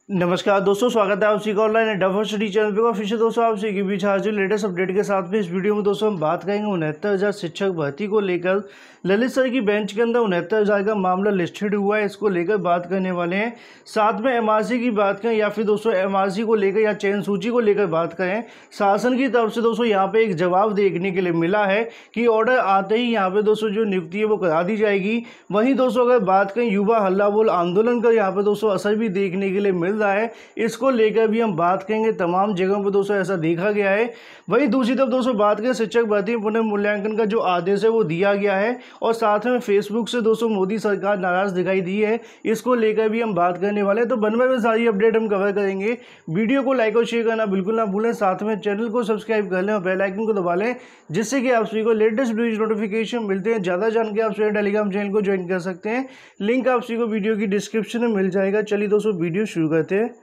नमस्कार दोस्तों, स्वागत है आप सभी का ऑनलाइन एडा स्टडी चैनल पे। फिर से दोस्तों आप सभी के बीच हाजिर लेटेस्ट अपडेट के साथ में। इस वीडियो में दोस्तों हम बात करेंगे 69,000 शिक्षक भर्ती को लेकर। ललित सर की बेंच के अंदर 69,000 का मामला लिस्टेड हुआ है, इसको लेकर बात करने वाले हैं। साथ में एमआरसी की बात करें या फिर दोस्तों एमआरसी को लेकर या चयन सूची को लेकर बात करें। शासन की तरफ से दोस्तों यहाँ पे एक जवाब देखने के लिए मिला है कि ऑर्डर आते ही यहाँ पे दोस्तों जो नियुक्ति है वो करा दी जाएगी। वहीं दोस्तों अगर बात करें युवा हल्ला बोल आंदोलन का यहाँ पे दोस्तों असर भी देखने के लिए मिल रहा है, इसको लेकर भी हम बात करेंगे। तमाम जगहों पर दोस्तों ऐसा देखा गया है। वहीं दूसरी तरफ दोस्तों बात करें शिक्षक भर्ती पुनर्मूल्यांकन का जो आदेश है वो दिया गया है और साथ में फेसबुक से दोस्तों मोदी सरकार नाराज दिखाई दी है, इसको लेकर भी हम बात करने वाले हैं। तो बनवा में सारी अपडेट हम कवर करेंगे। वीडियो को लाइक और शेयर करना बिल्कुल ना भूलें, साथ में चैनल को सब्सक्राइब कर लें और बेल आइकन को दबा लें, जिससे कि आप सभी को लेटेस्ट न्यूज नोटिफिकेशन मिलते हैं। ज़्यादा जान के आप सभी टेलीग्राम चैनल को ज्वाइन कर सकते हैं, लिंक आप सभी को वीडियो की डिस्क्रिप्शन में मिल जाएगा। चलिए दोस्तों वीडियो शुरू करते हैं।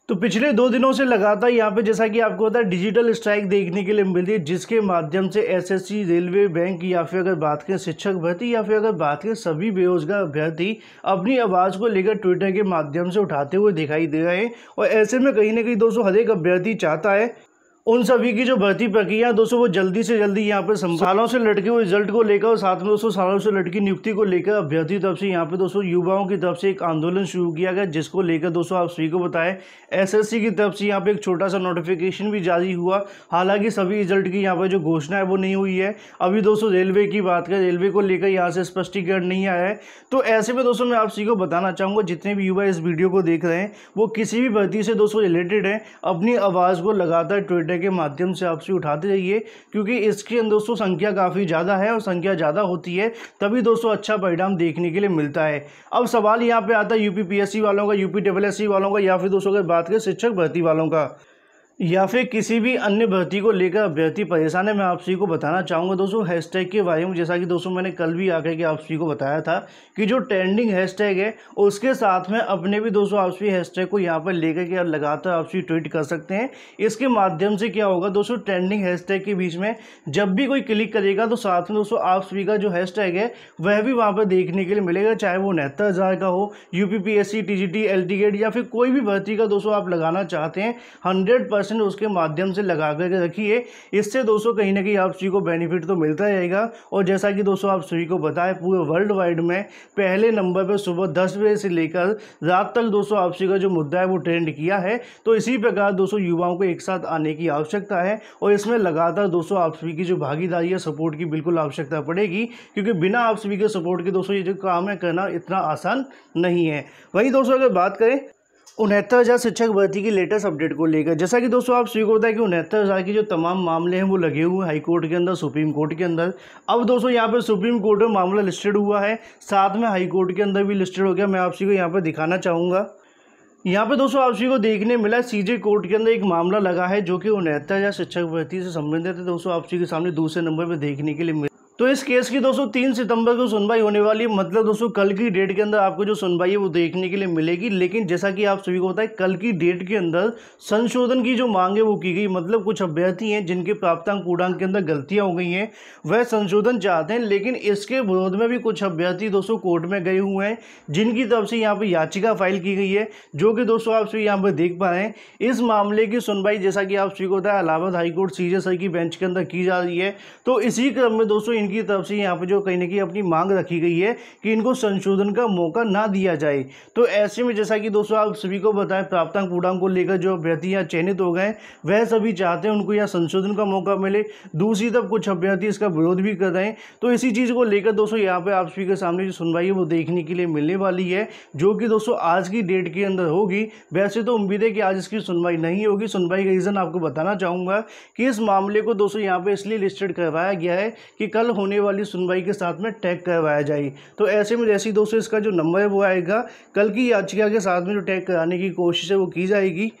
तो पिछले 2 दिनों से लगातार यहाँ पे जैसा कि आपको पता है डिजिटल स्ट्राइक देखने के लिए मिल रही है, जिसके माध्यम से एसएससी, रेलवे, बैंक या फिर अगर बात करें शिक्षक भर्ती या फिर अगर बात करें सभी बेरोजगार अभ्यर्थी अपनी आवाज़ को लेकर ट्विटर के माध्यम से उठाते हुए दिखाई दे रहे हैं। और ऐसे में कहीं ना कहीं दोस्तों हर एक अभ्यर्थी चाहता है उन सभी की जो भर्ती प्रक्रिया दोस्तों वो जल्दी से जल्दी यहाँ पे सालों से लटके हुए रिजल्ट को लेकर और साथ में दोस्तों सालों से लटकी नियुक्ति को लेकर अभ्यर्थी तरफ से यहाँ पे दोस्तों युवाओं की तरफ से एक आंदोलन शुरू किया गया, जिसको लेकर दोस्तों आप सभी को बताएं एसएससी की तरफ से यहाँ पे एक छोटा सा नोटिफिकेशन भी जारी हुआ। हालांकि सभी रिजल्ट की यहाँ पर जो घोषणा है वो नहीं हुई है। अभी दोस्तों रेलवे की बात करें, रेलवे को लेकर यहाँ से स्पष्टीकरण नहीं आया है। तो ऐसे में दोस्तों मैं आप सभी को बताना चाहूँगा, जितने भी युवा इस वीडियो को देख रहे हैं वो किसी भी भर्ती से दोस्तों रिलेटेड है, अपनी आवाज़ को लगातार ट्विटर के माध्यम से आपसे उठाते रहिए, क्योंकि इसके अंदर दोस्तों संख्या काफ़ी ज़्यादा है और संख्या ज़्यादा होती है तभी दोस्तों अच्छा परिणाम देखने के लिए मिलता है। अब सवाल यहाँ पे आता है यूपीपीएससी वालों का, यूपीडब्ल्यूएससी वालों का या फिर दोस्तों अगर बात करें शिक्षक भर्ती वालों का या फिर किसी भी अन्य भर्ती को लेकर अभ्यर्थी परेशान है। मैं आप सभी को बताना चाहूँगा दोस्तों हैशटैग के बारे में, जैसा कि दोस्तों मैंने कल भी आकर के आप सभी को बताया था कि जो ट्रेंडिंग हैशटैग है उसके साथ में अपने भी दोस्तों आप सभी हैशटैग को यहाँ पर लेकर के लगातार आप सभी ट्वीट कर सकते हैं। इसके माध्यम से क्या होगा दोस्तों, ट्रेंडिंग हैशटैग के बीच में जब भी कोई क्लिक करेगा तो साथ में दोस्तों आप सभी का जो हैशटैग है वह भी वहाँ पर देखने के लिए मिलेगा, चाहे वो 69,000 का हो, यूपीपीएससी, टीजीटी, एलटीगेट या फिर कोई भी भर्ती का दोस्तों आप लगाना चाहते हैं 100% उसके माध्यम से लगा करके रखिए। इससे दोस्तों कहीं ना कहीं आप सभी को बेनिफिट तो मिलता रहेगा। और जैसा कि दोस्तों आप सभी को बताएं पूरे वर्ल्ड वाइड में पहले नंबर पर सुबह 10 बजे से लेकर रात तक दोस्तों आप सभी का जो मुद्दा है वो ट्रेंड किया है। तो इसी प्रकार दोस्तों युवाओं को एक साथ आने की आवश्यकता है और इसमें लगातार दोस्तों आप सभी की जो भागीदारी है, सपोर्ट की बिल्कुल आवश्यकता पड़ेगी, क्योंकि बिना आप सभी के सपोर्ट के दोस्तों ये जो काम है करना इतना आसान नहीं है। वहीं दोस्तों अगर बात करें 69,000 शिक्षक भर्ती की लेटेस्ट अपडेट को लेकर, जैसा कि दोस्तों आप सभी को पता है कि 69,000 के जो तमाम मामले हैं वो लगे हुए हैं हाई कोर्ट के अंदर, सुप्रीम कोर्ट के अंदर। अब दोस्तों यहाँ पे सुप्रीम कोर्ट में मामला लिस्टेड हुआ है, साथ में हाई कोर्ट के अंदर भी लिस्टेड हो गया। मैं आप सभी को यहाँ पर दिखाना चाहूँगा। यहाँ पे दोस्तों आप सभी को देखने मिला सीजे कोर्ट के अंदर एक मामला लगा है जो कि 69,000 शिक्षक भर्ती से संबंधित है। दोस्तों आप सभी के सामने दूसरे नंबर पर देखने के लिए मिला। तो इस केस की दोस्तों 3 सितंबर को सुनवाई होने वाली है, मतलब दोस्तों कल की डेट के अंदर आपको जो सुनवाई है वो देखने के लिए मिलेगी। लेकिन जैसा कि आप सभी को पता है कल की डेट के अंदर संशोधन की जो मांग है वो की गई, मतलब कुछ अभ्यर्थी हैं जिनके प्राप्तांक पूर्णांक के अंदर गलतियां हो गई हैं, वह संशोधन चाहते हैं। लेकिन इसके विरोध में भी कुछ अभ्यर्थी दोस्तों कोर्ट में गए हुए हैं, जिनकी तरफ से यहाँ पर याचिका फाइल की गई है, जो कि दोस्तों आप सभी यहाँ पर देख पा रहे हैं। इस मामले की सुनवाई जैसा कि आप सभी को पता है इलाहाबाद हाईकोर्ट सीजे सर की बेंच के अंदर की जा रही है। तो इसी क्रम में दोस्तों इनकी तरफ से यहाँ पे जो कहीं ना कहीं अपनी मांग रखी गई है कि इनको संशोधन का मौका ना दिया जाए। तो ऐसे में जैसा कि दोस्तों आप सभी को बताएं प्राप्तांक पूर्णांक को लेकर जो अभ्यर्थी यहाँ चयनित हो गए वह सभी चाहते हैं उनको यहाँ संशोधन का मौका मिले। दूसरी तरफ कुछ अभ्यर्थी इसका विरोध भी कर रहे हैं। तो इसी चीज़ को लेकर दोस्तों यहाँ पे आप सभी के सामने जो सुनवाई है वो देखने के लिए मिलने वाली है, जो कि दोस्तों आज की डेट के अंदर होगी। वैसे तो उम्मीद है कि आज इसकी सुनवाई नहीं होगी। सुनवाई का रीज़न आपको बताना चाहूँगा कि इस मामले को दोस्तों यहाँ पे इसलिए लिस्टेड करवाया गया है कि कल होने वाली सुनवाई के साथ में टैग करवाया जाए। तो ऐसे में जैसे दोस्तों इसका जो नंबर है वो आएगा, कल की याचिका के साथ में जो टैग कराने की कोशिश है वो की जाएगी।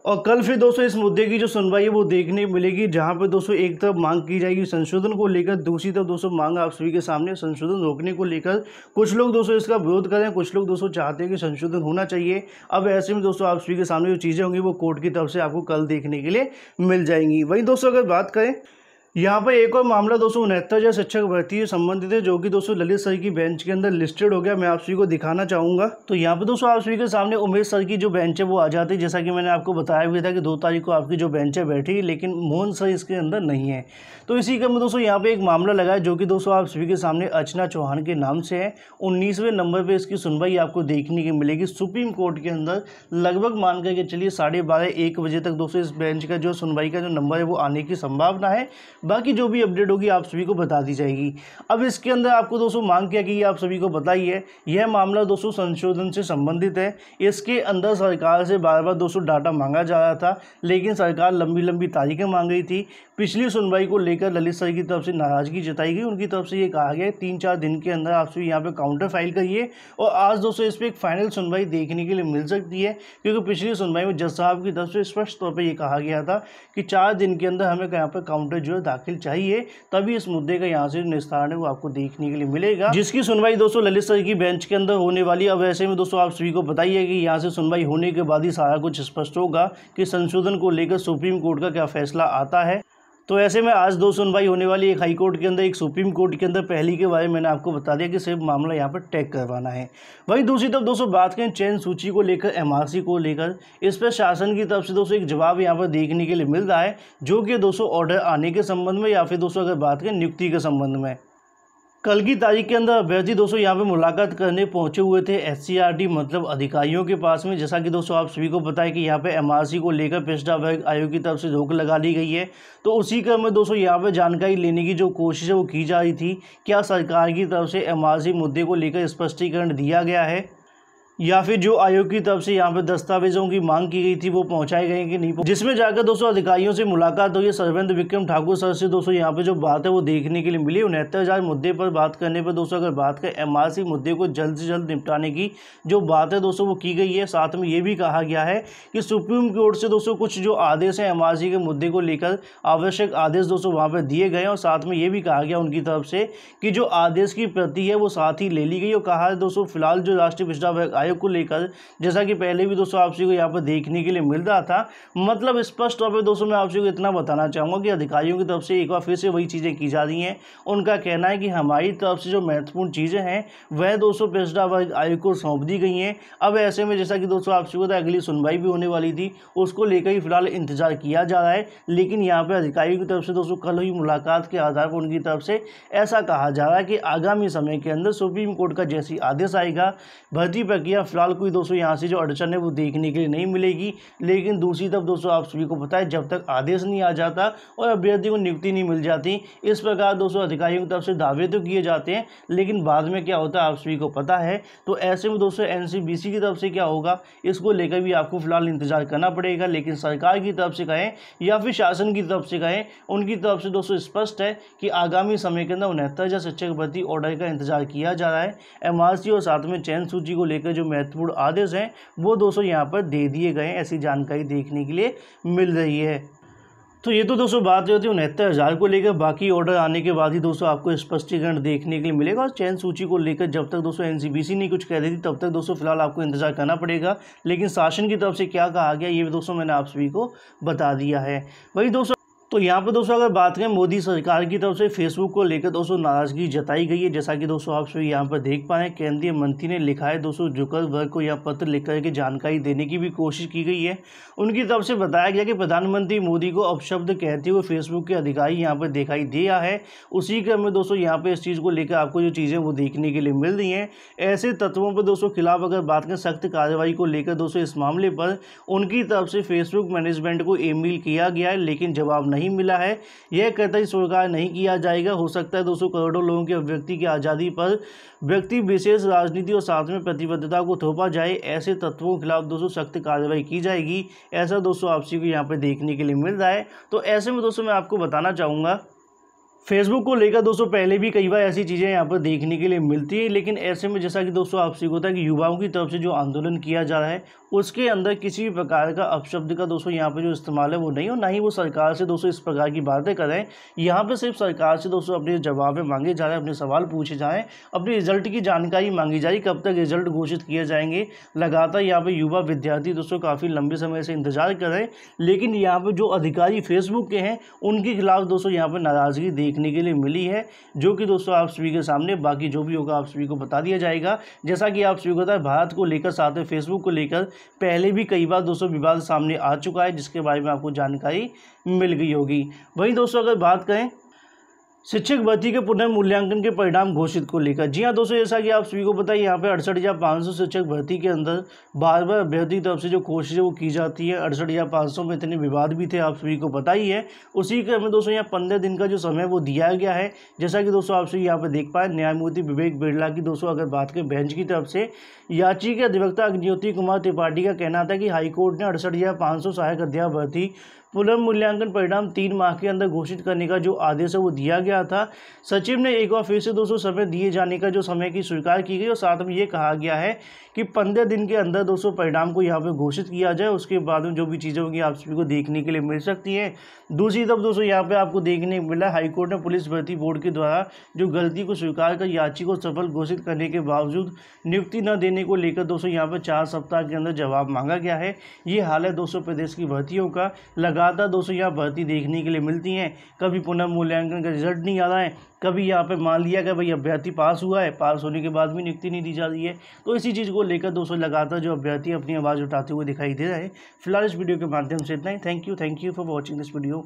और कल फिर दोस्तों इस मुद्दे की जो सुनवाई है वो देखने मिलेगी, जहां पे दोस्तों एक तरफ मांग की जाएगी संशोधन को लेकर, दूसरी तरफ दोस्तों मांग आप सभी के सामने संशोधन रोकने को लेकर। कुछ लोग दोस्तों इसका विरोध करें, कुछ लोग दोस्तों चाहते हैं कि संशोधन होना चाहिए। अब ऐसे में दोस्तों आप सभी के सामने जो चीज़ें होंगी वो कोर्ट की तरफ से आपको कल देखने के लिए मिल जाएंगी। वहीं दोस्तों अगर बात करें यहाँ पर एक और मामला 269 शिक्षक भर्ती से संबंधित है, जो कि दोस्तों ललित सर की बेंच के अंदर लिस्टेड हो गया। मैं आप सभी को दिखाना चाहूँगा। तो यहाँ पर दोस्तों आप सभी के सामने उमेश सर की जो बेंच है वो आ जाती है। जैसा कि मैंने आपको बताया भी था कि 2 तारीख को आपकी जो बेंच है बैठी, लेकिन मोहन सर इसके अंदर नहीं है। तो इसी क्रम में दोस्तों यहाँ पर एक मामला लगा है, जो कि दोस्तों आप सभी के सामने अर्चना चौहान के नाम से है। 19वें नंबर पर इसकी सुनवाई आपको देखने की मिलेगी सुप्रीम कोर्ट के अंदर। लगभग मान करके चलिए 12:30-1 बजे तक दोस्तों इस बेंच का जो सुनवाई का जो नंबर है वो आने की संभावना है। बाकी जो भी अपडेट होगी आप सभी को बता दी जाएगी। अब इसके अंदर आपको दोस्तों मांग क्या की आप सभी को पता ही है। यह मामला दोस्तों संशोधन से संबंधित है। इसके अंदर सरकार से बार बार दोस्तों डाटा मांगा जा रहा था, लेकिन सरकार लंबी लंबी तारीखें मांग रही थी। पिछली सुनवाई को लेकर ललित सर की तरफ से नाराजगी जताई गई। उनकी तरफ से ये कहा गया 3-4 दिन के अंदर आप सभी यहाँ पे काउंटर फाइल करिए, और आज दोस्तों इस पर एक फाइनल सुनवाई देखने के लिए मिल सकती है। क्योंकि पिछली सुनवाई में जज साहब की तरफ से स्पष्ट तौर पर यह कहा गया था कि 4 दिन के अंदर हमें यहाँ पर काउंटर जो है दाखिल चाहिए, तभी इस मुद्दे का यहाँ से निस्तारण है वो आपको देखने के लिए मिलेगा, जिसकी सुनवाई दोस्तों ललित सर की बेंच के अंदर होने वाली है। अब ऐसे में दोस्तों आप सभी को बताइए कि यहाँ से सुनवाई होने के बाद ही सारा कुछ स्पष्ट होगा कि संशोधन को लेकर सुप्रीम कोर्ट का क्या फैसला आता है। तो ऐसे में आज 2 सुनवाई होने वाली, एक हाई कोर्ट के अंदर, एक सुप्रीम कोर्ट के अंदर। पहली के बारे में मैंने आपको बता दिया कि सिर्फ मामला यहाँ पर टैग करवाना है। वहीं दूसरी तरफ दोस्तों बात करें चयन सूची को लेकर, एमआरसी को लेकर, इस पर शासन की तरफ से दोस्तों एक जवाब यहाँ पर देखने के लिए मिल रहा है, जो कि दोस्तों ऑर्डर आने के संबंध में, या फिर दोस्तों अगर बात करें नियुक्ति के संबंध में। कल की तारीख के अंदर अभ्यर्थी दोस्तों यहाँ पे मुलाकात करने पहुंचे हुए थे एससीईआरटी मतलब अधिकारियों के पास में। जैसा कि दोस्तों आप सभी को पता है कि यहाँ पे एमआरसी को लेकर पिछड़ा वर्ग आयोग की तरफ से रोक लगा दी गई है। तो उसी क्रम में दोस्तों यहाँ पे जानकारी लेने की जो कोशिश है वो की जा रही थी। क्या सरकार की तरफ से एमआरसी मुद्दे को लेकर स्पष्टीकरण दिया गया है, या फिर जो आयोग की तरफ से यहाँ पे दस्तावेजों की मांग की गई थी वो पहुंचाए गए कि नहीं। जिसमें जाकर दोस्तों अधिकारियों से मुलाकात हुई। सर्वेंद्र विक्रम ठाकुर सर से दोस्तों यहाँ पे जो बात है वो देखने के लिए मिली। 69,000 मुद्दे पर बात करने पर दोस्तों अगर बात करें एमआरसी मुद्दे को जल्द से जल्द निपटाने की जो बात है दोस्तों वो की गई है। साथ में ये भी कहा गया है कि सुप्रीम कोर्ट से दोस्तों कुछ जो आदेश है एमआरसी के मुद्दे को लेकर, आवश्यक आदेश दोस्तों वहाँ पर दिए गए। और साथ में ये भी कहा गया उनकी तरफ से कि जो आदेश की प्रति है वो साथ ही ले ली गई। और कहा है दोस्तों फिलहाल जो राष्ट्रीय पिछड़ा वर्ग आयोग को लेकर, जैसा कि पहले भी दोस्तों आप सभी को यहाँ पर देखने के लिए मिल रहा था, मतलब स्पष्ट तौर पे दोस्तों मैं आप सभी को इतना बताना चाहूँगा कि अधिकारियों की तरफ से एक बार फिर से वही चीज़ें की जा रही हैं। उनका कहना है कि हमारी तरफ से जो महत्वपूर्ण चीज़ें हैं वह दोस्तों पिछड़ा वर्ग आयोग को सौंप दी गई हैं। अब ऐसे में जैसा कि दोस्तों आप सभी को अगली सुनवाई भी होने वाली थी, उसको लेकर ही फिलहाल इंतजार किया जा रहा है। लेकिन यहाँ पर अधिकारियों की तरफ से दोस्तों कल हुई मुलाकात के आधार पर उनकी तरफ से ऐसा कहा जा रहा है कि आगामी समय के अंदर सुप्रीम कोर्ट का जैसी आदेश आएगा, भर्ती प्रक्रिया फिलहाल कोई दोस्तों यहाँ से जो अड़चन है वो देखने के लिए नहीं मिलेगी। लेकिन दूसरी तरफ दोस्तों आप सभी को पता है जब तक आदेश नहीं आ जाता और अभ्यर्थी को नियुक्ति नहीं मिल जाती, इस प्रकार दोस्तों अधिकारियों की तरफ से दावे तो किए जाते हैं, लेकिन बाद में क्या होता है आप सभी को पता है। तो ऐसे में दोस्तों एनसीबीसी की तरफ से क्या होगा इसको लेकर भी आपको फिलहाल इंतजार करना पड़ेगा। लेकिन सरकार की तरफ से कहें या फिर शासन की तरफ से कहें, उनकी तरफ से दोस्तों स्पष्ट है कि आगामी समय के अंदर 69,000 शिक्षक भर्ती ऑर्डर का इंतजार किया जा रहा है। एमआरसी और साथ में चयन सूची को लेकर जो महत्वपूर्ण आदेश हैं वो दोस्तों यहाँ पर दे दिए गए, ऐसी जानकारी देखने के लिए मिल रही है। तो ये तो दोस्तों बात होती है 69,000 को लेकर। बाकी ऑर्डर आने के बाद ही दोस्तों आपको स्पष्टीकरण देखने के लिए मिलेगा। और चयन सूची को लेकर जब तक दोस्तों एनसीबीसी नहीं कुछ कह रही थी, तब तक दोस्तों फिलहाल आपको इंतजार करना पड़ेगा। लेकिन शासन की तरफ से क्या कहा गया ये दोस्तों मैंने आप सभी को बता दिया है। वही दोस्तों तो यहाँ पर दोस्तों अगर बात करें मोदी सरकार की तरफ से फेसबुक को लेकर दोस्तों नाराजगी जताई गई है। जैसा कि दोस्तों आप सभी यहाँ पर देख पाए, केंद्रीय मंत्री ने लिखा है दोस्तों जुकरबर्ग को यह पत्र लिख करके जानकारी देने की भी कोशिश की गई है। उनकी तरफ से बताया गया कि प्रधानमंत्री मोदी को अपशब्द कहते हुए फेसबुक के अधिकारी यहाँ पर दिखाई दिया है। उसी क्रम में दोस्तों यहाँ पर इस चीज़ को लेकर आपको जो चीज़ें वो देखने के लिए मिल रही हैं, ऐसे तत्वों पर दोस्तों खिलाफ अगर बात करें सख्त कार्रवाई को लेकर दोस्तों इस मामले पर उनकी तरफ से फेसबुक मैनेजमेंट को ईमेल किया गया है, लेकिन जवाब नहीं मिला है। यह कतई स्वीकार नहीं किया जाएगा। हो सकता है दोस्तों करोड़ों लोगों के अभिव्यक्ति की आज़ादी पर व्यक्ति विशेष राजनीति और साथ में प्रतिबद्धता को थोपा जाए। ऐसे तत्वों के खिलाफ दोस्तों सख्त कार्रवाई की जाएगी, ऐसा दोस्तों आप सभी को यहाँ पर देखने के लिए मिल रहा है। तो ऐसे में दोस्तों मैं आपको बताना चाहूँगा फेसबुक को लेकर दोस्तों पहले भी कई बार ऐसी चीज़ें यहाँ पर देखने के लिए मिलती है, लेकिन ऐसे में जैसा कि दोस्तों आपसे होता है कि युवाओं की तरफ से जो आंदोलन किया जा रहा है उसके अंदर किसी भी प्रकार का अपशब्द का दोस्तों यहाँ पर जो इस्तेमाल है वो नहीं हो, ना ही वो सरकार से दोस्तों इस प्रकार की बातें करें। यहाँ पर सिर्फ सरकार से दोस्तों अपने जवाब मांगे जा रहे हैं, अपने सवाल पूछे जाएँ, अपने रिजल्ट की जानकारी मांगी जाए, कब तक रिजल्ट घोषित किए जाएंगे। लगातार यहाँ पर युवा विद्यार्थी दोस्तों काफ़ी लंबे समय से इंतजार कर रहे हैं, लेकिन यहाँ पर जो अधिकारी फेसबुक के हैं उनके खिलाफ दोस्तों यहाँ पर नाराज़गी देखने के लिए मिली है, जो कि दोस्तों आप सभी के सामने बाकी जो भी होगा आप सभी को बता दिया जाएगा। जैसा कि आप सभी को पता है, भारत को लेकर साथ में फेसबुक को लेकर पहले भी कई बार दोस्तों विवाद सामने आ चुका है, जिसके बारे में आपको जानकारी मिल गई होगी। वहीं दोस्तों अगर बात करें शिक्षक भर्ती के पुनर्मूल्यांकन के परिणाम घोषित को लेकर, जी हाँ दोस्तों, जैसा कि आप सभी को पता है यहाँ पे 68,500 शिक्षक भर्ती के अंदर बार बार अभ्यर्थी की तरफ से जो कोशिश है वो की जाती है। 68,500 में इतने विवाद भी थे, आप सभी को पता ही है। उसी क्रम में दोस्तों यहाँ 15 दिन का जो समय वो दिया गया है। जैसा कि दोस्तों आप सभी यहाँ पर देख पाए, न्यायमूर्ति विवेक बिरला की दोस्तों अगर बात करें बेंच की तरफ से, याचिका के अधिवक्ता अग्निहोत्री कुमार त्रिपाठी का कहना था कि हाईकोर्ट ने 68,500 सहायक अध्यापक भर्ती पुनर्मूल्यांकन परिणाम 3 माह के अंदर घोषित करने का जो आदेश है वो दिया गया था। सचिव ने एक बार फिर से दोस्तों समय दिए जाने का जो समय की स्वीकार की गई, और साथ में ये कहा गया है कि 15 दिन के अंदर दोस्तों परिणाम को यहाँ पे घोषित किया जाए। उसके बाद में जो भी चीज़ें होंगी आप सभी को देखने के लिए मिल सकती हैं। दूसरी तरफ दोस्तों यहाँ पे आपको देखने को मिला, हाईकोर्ट ने पुलिस भर्ती बोर्ड के द्वारा जो गलती को स्वीकार कर याचिका को सफल घोषित करने के बावजूद नियुक्ति न देने को लेकर दोस्तों यहाँ पर 4 सप्ताह के अंदर जवाब मांगा गया है। ये हाल है दोस्तों प्रदेश की भर्तियों का। लगातार दोस्तों यहाँ भर्ती देखने के लिए मिलती हैं, कभी पुनर्मूल्यांकन का रिजल्ट नहीं आ रहा है, कभी यहाँ पे मान लिया कि भाई अभ्यर्थी पास हुआ है, पास होने के बाद भी नियुक्ति नहीं दी जा रही है। तो इसी चीज़ को लेकर दोस्तों लगातार जो अभ्यर्थी अपनी आवाज़ उठाते हुए दिखाई दे रहे हैं। फिलहाल इस वीडियो के माध्यम से इतना ही। Thank you for watching this video.